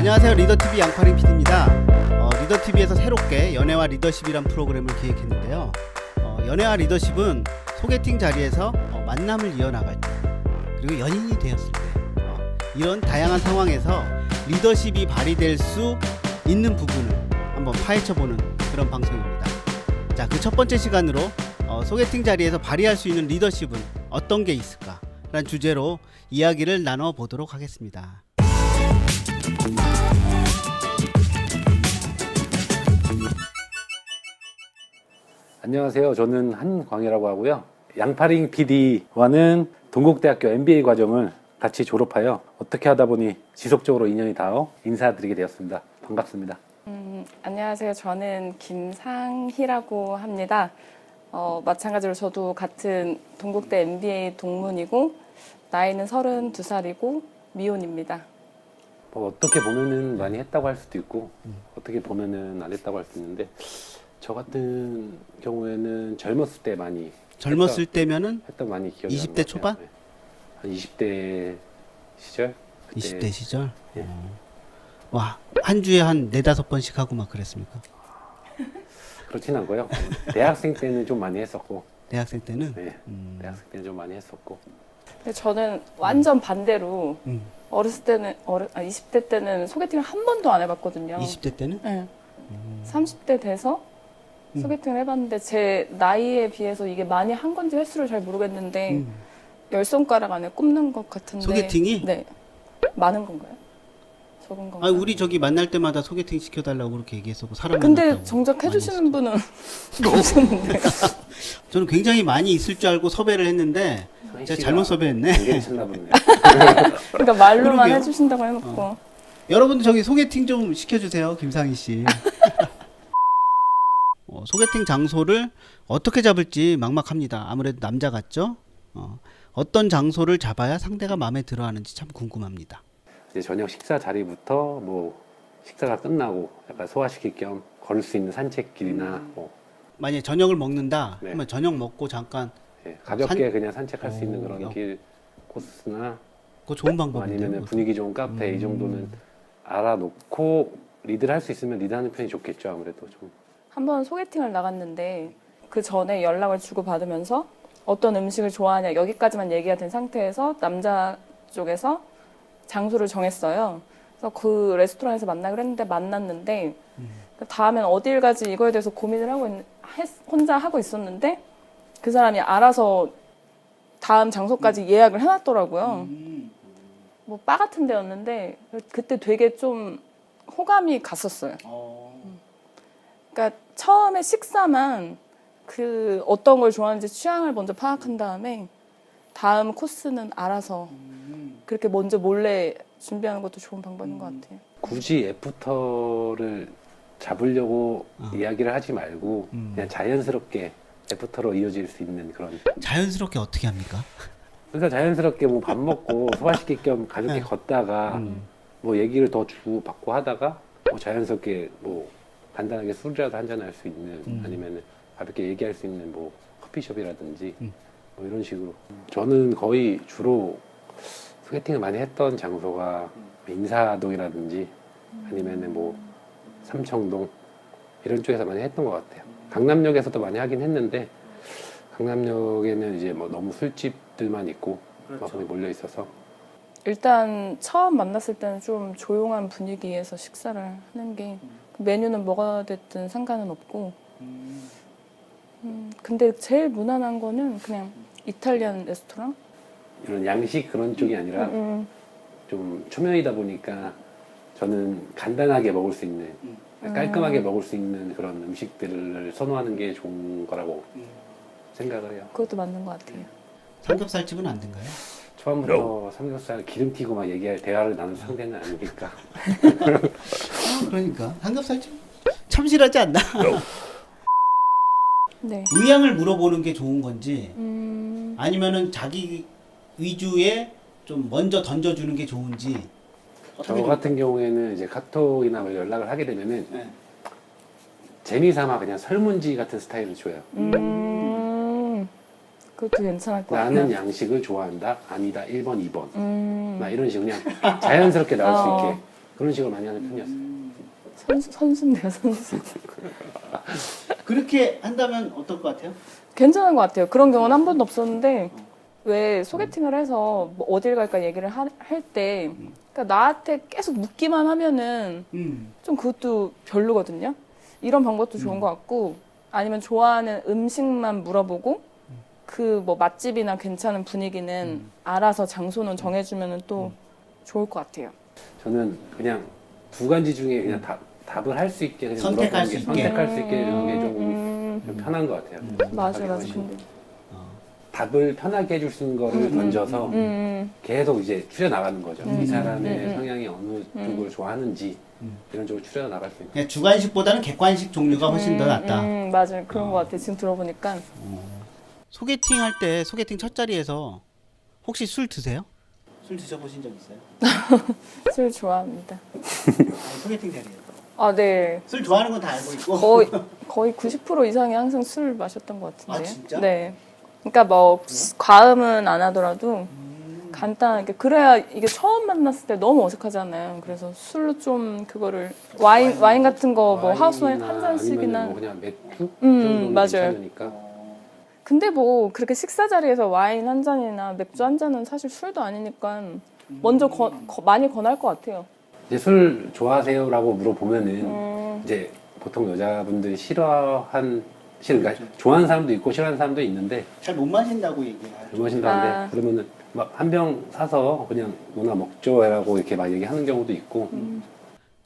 안녕하세요. 리더TV 양파링 PD입니다. 리더TV에서 새롭게 연애와 리더십이란 프로그램을 기획했는데요. 연애와 리더십은 소개팅 자리에서 만남을 이어나갈 때, 그리고 연인이 되었을 때, 이런 다양한 상황에서 리더십이 발휘될 수 있는 부분을 한번 파헤쳐보는 그런 방송입니다. 자, 그 첫 번째 시간으로 소개팅 자리에서 발휘할 수 있는 리더십은 어떤 게 있을까? 라는 주제로 이야기를 나눠보도록 하겠습니다. 안녕하세요. 저는 한광이라고 하고요. 양파링 PD와는 동국대학교 MBA 과정을 같이 졸업하여 어떻게 하다 보니 지속적으로 인연이 닿아 인사드리게 되었습니다. 반갑습니다. 안녕하세요. 저는 김상희라고 합니다. 마찬가지로 저도 같은 동국대 MBA 동문이고 나이는 32살이고 미혼입니다. 어떻게 보면은 많이 했다고 할 수도 있고 어떻게 보면은 안 했다고 할 수 있는데 저 같은 경우에는 젊었을 때 많이 젊었을 때면은 했던 많이 기억이 20대 초반? 네. 한 20대 시절? 그때 20대 시절? 예. 와, 한 주에 한 4-5번씩 하고 막 그랬습니까? 그렇진 않고요. 대학생 때는 좀 많이 했었고 대학생 때는? 네. 대학생 때는 좀 많이 했었고 근데 저는 완전 반대로 어렸을 때는 20대 때는 소개팅을 한 번도 안 해봤거든요. 20대 때는? 네. 30대 돼서 소개팅을 해봤는데 제 나이에 비해서 이게 많이 한 건지 횟수를 잘 모르겠는데 10손가락 안에 꼽는 것 같은데 소개팅이? 네. 많은 건가요? 적은 건가요? 아, 우리 저기 만날 때마다 소개팅 시켜달라고 그렇게 얘기했었고 사람 근데 만났다고 정작 많이 해주시는 분은 없었는데 저는 굉장히 많이 있을 줄 알고 섭외를 했는데 제가 잘못 섭외했네. 굉장히 쳤나 보네. 그러니까 말로만 그러게요. 해주신다고 해놓고 여러분들 저기 소개팅 좀 시켜주세요, 김상희 씨. 소개팅 장소를 어떻게 잡을지 막막합니다. 아무래도 남자 같죠? 어떤 장소를 잡아야 상대가 마음에 들어하는지 참 궁금합니다. 이제 저녁 식사 자리부터 뭐 식사가 끝나고 약간 소화시킬 겸 걸을 수 있는 산책길이나 뭐 만약에 저녁을 먹는다 네. 하면 저녁 먹고 잠깐 가볍게 그냥 산책할 수 있는 그런 야. 길 코스나 그거 좋은 뭐 방법인데요. 아니면 분위기 좋은 카페 이 정도는 알아놓고 리드를 할 수 있으면 리드하는 편이 좋겠죠. 아무래도 좀. 한번 소개팅을 나갔는데 그 전에 연락을 주고받으면서 어떤 음식을 좋아하냐 여기까지만 얘기가 된 상태에서 남자 쪽에서 장소를 정했어요. 그래서 그 레스토랑에서 만나기로 했는데 만났는데 다음엔 어딜 가지 이거에 대해서 고민을 하고 혼자 하고 있었는데 그 사람이 알아서 다음 장소까지 예약을 해놨더라고요. 뭐 바 같은 데였는데 그때 되게 좀 호감이 갔었어요. 그러니까 처음에 식사만 그 어떤 걸 좋아하는지 취향을 먼저 파악한 다음에 다음 코스는 알아서 그렇게 먼저 몰래 준비하는 것도 좋은 방법인 것 같아요. 굳이 애프터를 잡으려고 이야기를 하지 말고 그냥 자연스럽게 애프터로 이어질 수 있는 그런. 자연스럽게 어떻게 합니까? 그러니까 자연스럽게 뭐 밥 먹고 소화시킬 겸 가볍게 걷다가 뭐 얘기를 더 주고받고 하다가 뭐 자연스럽게 뭐 간단하게 술이라도 한잔 할 수 있는 아니면 가볍게 얘기할 수 있는 뭐 커피숍이라든지 뭐 이런 식으로. 저는 거의 주로 소개팅을 많이 했던 장소가 인사동이라든지 아니면은 뭐 삼청동 이런 쪽에서 많이 했던 것 같아요. 강남역에서도 많이 하긴 했는데 강남역에는 이제 뭐 너무 술집들만 있고 막 거기 몰려 있어서. 일단 처음 만났을 때는 좀 조용한 분위기에서 식사를 하는 게 메뉴는 뭐가 됐든 상관은 없고 근데 제일 무난한 거는 그냥 이탈리안 레스토랑? 이런 양식 그런 쪽이 아니라 좀 초면이다 보니까 저는 간단하게 먹을 수 있는 깔끔하게 먹을 수 있는 그런 음식들을 선호하는 게 좋은 거라고 생각을 해요. 그것도 맞는 것 같아요. 삼겹살집은 안 된가요? 처음부터 삼겹살 기름 튀고 막 얘기할 대화를 나눌 상대는 아니니까. 그러니까 삼겹살집 참실하지 않나? 네. 의향을 물어보는 게 좋은 건지 아니면은 자기 위주에 좀 먼저 던져주는 게 좋은지. 저 같은 경우에는 이제 카톡이나 뭐 연락을 하게 되면은 재미삼아 그냥 설문지 같은 스타일을 줘요. 그것도 괜찮을 것 같아요. 나는 양식을 좋아한다. 아니다. 1번, 2번. 나 이런 식으로 그냥 자연스럽게 나올 수 있게. 그런 식으로 많이 하는 편이었어요. 선수인데요, 선수. 그렇게 한다면 어떨 것 같아요? 괜찮은 것 같아요. 그런 경우는 한 번도 없었는데 왜 소개팅을 해서 뭐 어딜 갈까 얘기를 할 때 그러니까 나한테 계속 묻기만 하면은 좀 그것도 별로거든요. 이런 방법도 좋은 것 같고 아니면 좋아하는 음식만 물어보고 그 뭐 맛집이나 괜찮은 분위기는 알아서 장소는 정해주면은 또 좋을 것 같아요. 저는 그냥 두 가지 중에 그냥 답을 할 수 있게 그냥 선택할 물어보는 수 게 있게. 선택할 수 있게 이런 게 좀 편한 것 같아요. 맞아, 맞아. 자기 근데 답을 편하게 해줄 수 있는 거를 던져서 계속 이제 추려 나가는 거죠. 이 사람의 성향이 어느 쪽을 좋아하는지 이런 쪽으로 추려 나갈 수 있는. 그냥 주관식보다는 객관식 종류가 훨씬 더 낫다. 맞아요. 그런 것 같아요. 지금 들어보니까. 소개팅 할 때 소개팅 첫 자리에서 혹시 술 드세요? 술 드셔보신 적 있어요? 술 좋아합니다. 아니, 소개팅 자리에서. 아, 네. 술 좋아하는 건 다 알고 있고. 거의 90% 이상이 항상 술 마셨던 것 같은데요. 아, 진짜? 네. 그러니까 뭐 과음은 안 하더라도 간단하게 그래야 이게 처음 만났을 때 너무 어색하잖아요. 그래서 술로 좀 그거를 와인 같은 거 뭐 하우스 와인 한 잔씩이나. 아니면 뭐 그냥 맥주 정도는 맞아요. 괜찮으니까. 근데 뭐 그렇게 식사 자리에서 와인 한 잔이나 맥주 한 잔은 사실 술도 아니니까 먼저 많이 권할 것 같아요. 이제 술 좋아하세요라고 물어보면은 이제 보통 여자분들이 그러니까 좋아하는 사람도 있고 싫어하는 사람도 있는데 잘 못 마신다고 얘기해요. 못 마신다는데 그러면은 막 한 병 사서 그냥 누나 먹죠라고 이렇게 막 얘기하는 경우도 있고.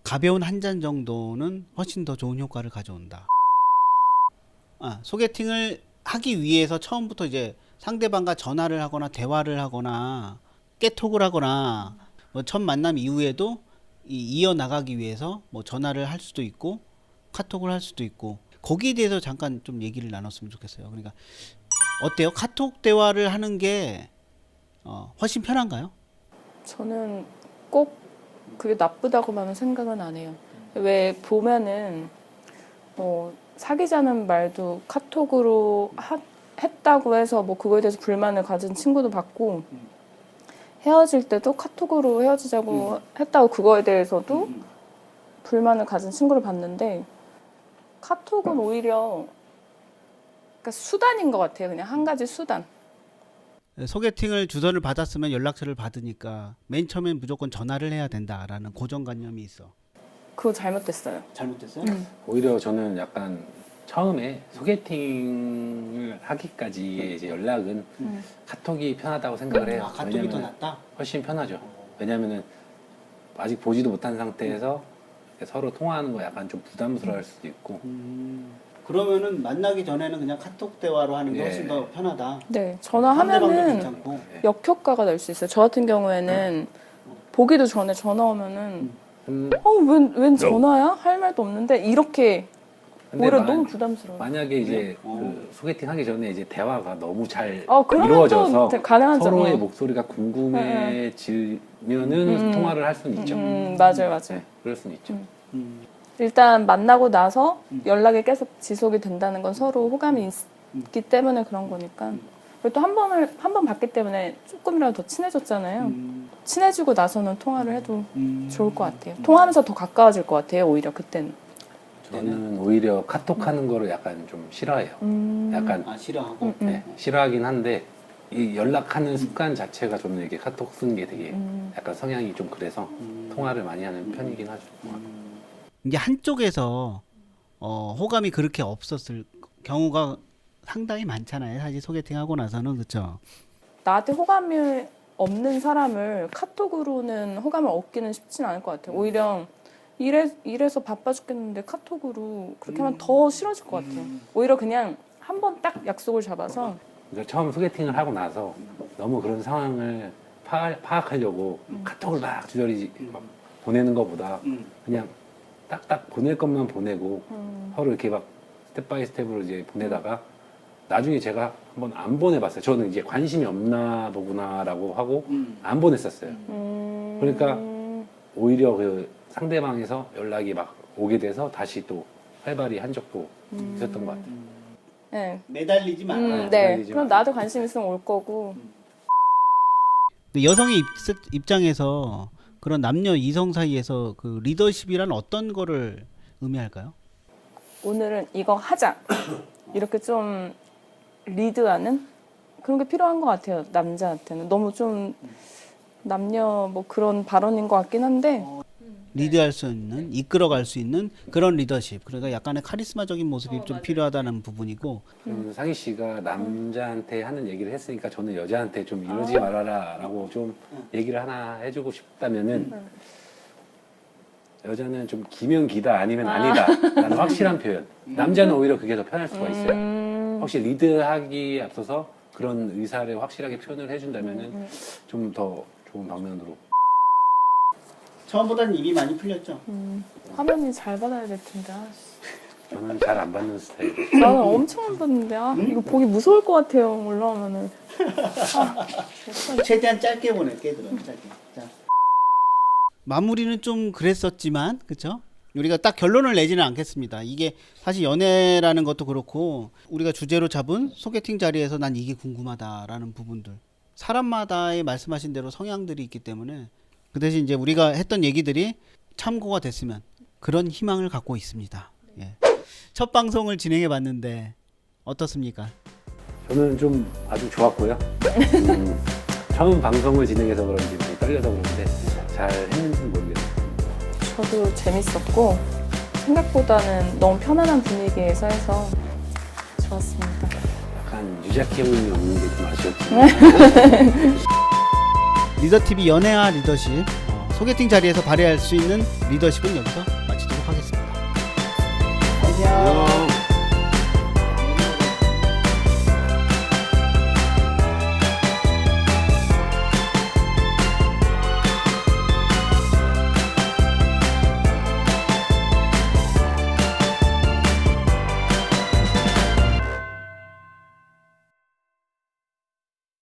가벼운 한 잔 정도는 훨씬 더 좋은 효과를 가져온다. 소개팅을 하기 위해서 처음부터 이제 상대방과 전화를 하거나 대화를 하거나 깨톡을 하거나 뭐 첫 만남 이후에도 이어나가기 위해서 뭐 전화를 할 수도 있고 카톡을 할 수도 있고 거기에 대해서 잠깐 좀 얘기를 나눴으면 좋겠어요. 그러니까 어때요? 카톡 대화를 하는 게 훨씬 편한가요? 저는 꼭 그게 나쁘다고만은 생각은 안 해요. 왜 보면은 뭐 사귀자는 말도 카톡으로 했다고 해서 뭐 그거에 대해서 불만을 가진 친구도 봤고 헤어질 때도 카톡으로 헤어지자고 했다고 그거에 대해서도 불만을 가진 친구를 봤는데 카톡은 오히려 그러니까 수단인 것 같아요. 그냥 한 가지 수단. 소개팅을 주선을 받았으면 연락처를 받으니까 맨 처음엔 무조건 전화를 해야 된다라는 고정관념이 있어. 그거 잘못됐어요. 잘못됐어요? 오히려 저는 약간 처음에 소개팅을 하기까지의 이제 연락은 카톡이 편하다고 생각을 해요. 카톡이 더 낫다? 훨씬 편하죠. 왜냐면은 아직 보지도 못한 상태에서 서로 통화하는 거 약간 좀 부담스러울 수도 있고. 그러면은 만나기 전에는 그냥 카톡 대화로 하는 게 훨씬 더 편하다. 네, 상대방도 전화하면은 괜찮고. 역효과가 날 수 있어요. 저 같은 경우에는 보기도 전에 전화 오면은 웬 전화야? 할 말도 없는데 이렇게 근데 오히려 너무 부담스러워요. 만약에 이제 그 소개팅 하기 전에 이제 대화가 너무 잘 그러면 이루어져서 또 가능하죠. 서로의 목소리가 궁금해지면은 통화를 할 수는 있죠. 맞아요. 네, 그럴 수는 있죠. 일단 만나고 나서 연락이 계속 지속이 된다는 건 서로 호감이 있기 때문에 그런 거니까. 그리고 또 한 번 봤기 때문에 조금이라도 더 친해졌잖아요. 친해지고 나서는 통화를 해도 좋을 것 같아요. 통화하면서 더 가까워질 것 같아요. 오히려 그때는. 저는 오히려 카톡 하는 거를 약간 좀 싫어해요. 약간 싫어하고. 네, 싫어하긴 한데 이 연락하는 습관 자체가 저는 이게 카톡 쓰는 게 되게 약간 성향이 좀 그래서 통화를 많이 하는 편이긴 하죠. 이게 한쪽에서 호감이 그렇게 없었을 경우가 상당히 많잖아요. 사실 소개팅 하고 나서는 그렇죠. 나한테 호감이 없는 사람을 카톡으로는 호감을 얻기는 쉽진 않을 것 같아요. 오히려 일해서 바빠 죽겠는데 카톡으로 그렇게 하면 더 싫어질 것 같아요. 오히려 그냥 한 번 딱 약속을 잡아서 그러니까 처음 소개팅을 하고 나서 너무 그런 상황을 파악하려고 카톡을 막 주저리 막 보내는 것보다 그냥 딱딱 보낼 것만 보내고 서로 이렇게 막 스텝 바이 스텝으로 이제 보내다가 나중에 제가 한번 안 보내봤어요. 저는 이제 관심이 없나 보구나라고 하고 안 보냈었어요. 그러니까 오히려 그 상대방에서 연락이 막 오게 돼서 다시 또 활발히 한 적도 있었던 것 같아요. 네. 매달리지 마라. 네. 매달리지 그럼 마라. 나도 관심 있으면 올 거고. 근데 여성의 입장에서 그런 남녀 이성 사이에서 그 리더십이란 어떤 거를 의미할까요? 오늘은 이거 하자. 이렇게 좀 리드하는 그런 게 필요한 것 같아요. 남자한테는. 너무 좀 남녀 뭐 그런 발언인 것 같긴 한데 리드할 수 있는, 이끌어갈 수 있는 그런 리더십. 그러니까 약간의 카리스마적인 모습이 좀 필요하다는 부분이고. 그럼 상희 씨가 남자한테 하는 얘기를 했으니까 저는 여자한테 좀 이러지 말아라라고 좀 얘기를 하나 해주고 싶다면은 여자는 좀 기면 기다 아니면 아니다 라는 확실한 표현. 남자는 오히려 그게 더 편할 수가 있어요. 확실히 리드하기에 앞서서 그런 의사를 확실하게 표현을 해준다면은 좀 더 좋은 방면으로. 처음보다는 입이 많이 풀렸죠. 화면이 잘 받아야 될 텐데. 저는 잘 안 받는 스타일이에요. 나는 엄청 안 봤는데 이거 보기 무서울 것 같아요. 올라오면은. 최대한 짧게 보낼게, 그럼 짧게. 자. 마무리는 좀 그랬었지만, 그렇죠? 우리가 딱 결론을 내지는 않겠습니다. 이게 사실 연애라는 것도 그렇고 우리가 주제로 잡은 소개팅 자리에서 난 이게 궁금하다라는 부분들. 사람마다의 말씀하신 대로 성향들이 있기 때문에 그 대신 이제 우리가 했던 얘기들이 참고가 됐으면 그런 희망을 갖고 있습니다. 예. 첫 방송을 진행해 봤는데 어떻습니까? 저는 좀 아주 좋았고요. 처음 방송을 진행해서 그런지 많이 떨려서 그런데 잘 했는지는 모르겠어요. 저도 재밌었고 생각보다는 너무 편안한 분위기에서 해서 좋았습니다. 약간 유자기운이 없는 게 좀 아쉬웠지만 리더TV 연애와 리더십 소개팅 자리에서 발휘할 수 있는 리더십은 여기서 마치도록 하겠습니다. 안녕.